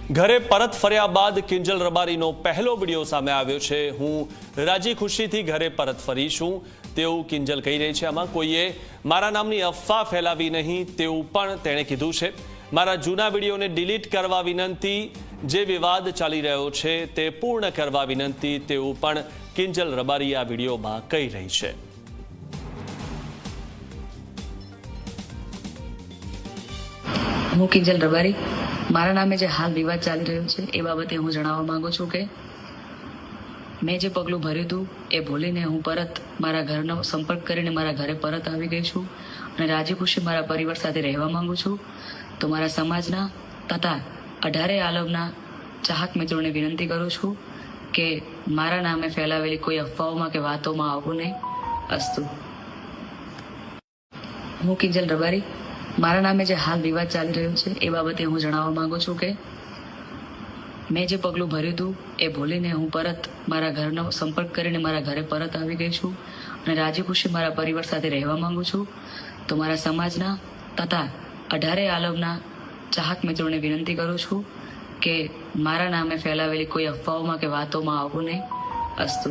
ઘરે પરત ફર્યા બાદ કિંજલ રબારીનો પહેલો વિડીયો સામે આવ્યો છે। હું રાજી ખુશીથી ઘરે પરત ફરી છું તેવું કિંજલ કહી રહી છે। આમાં કોઈએ મારા નામની અફવા ફેલાવી નહીં તેવું પણ તેણે કીધું છે। મારા જૂના વિડીયોને ડિલીટ કરવા વિનંતી, જે વિવાદ ચાલી રહ્યો છે તે પૂર્ણ કરવા વિનંતી તેવું પણ કિંજલ રબારી આ વિડીયોમાં કહી રહી છે। હું કિંજલ રબારી, મારા નામે જે હાલ વિવાદ ચાલી રહ્યો છે એ બાબતે હું જણાવવા માંગુ છું કે મેં જે પગલું ભર્યું હતું એ ભૂલીને હું પરત મારા ઘરનો સંપર્ક કરીને મારા ઘરે પરત આવી ગઈ છું અને રાજી ખુશી મારા પરિવાર સાથે રહેવા માંગુ છું। તો મારા સમાજના તથા 18 આલમના ચાહક મિત્રોને વિનંતી કરું છું કે મારા નામે ફેલાવેલી કોઈ અફવાઓમાં કે વાતોમાં આવવું નહીં। અસ્તુ। હું કિંજલ રબારી, મારા નામે જે હાલ વિવાદ ચાલી રહ્યો છે એ બાબતે હું જણાવવા માંગુ છું કે મેં જે પગલું ભર્યું હતું એ ભૂલીને હું પરત મારા ઘરનો સંપર્ક કરીને મારા ઘરે પરત આવી ગઈ છું અને રાજી ખુશી મારા પરિવાર સાથે રહેવા માંગુ છું। તો મારા સમાજના તથા 18 આલમના ચાહક મિત્રોને વિનંતી કરું છું કે મારા નામે ફેલાવેલી કોઈ અફવાઓમાં કે વાતોમાં આવવું નહીં। અસ્તુ।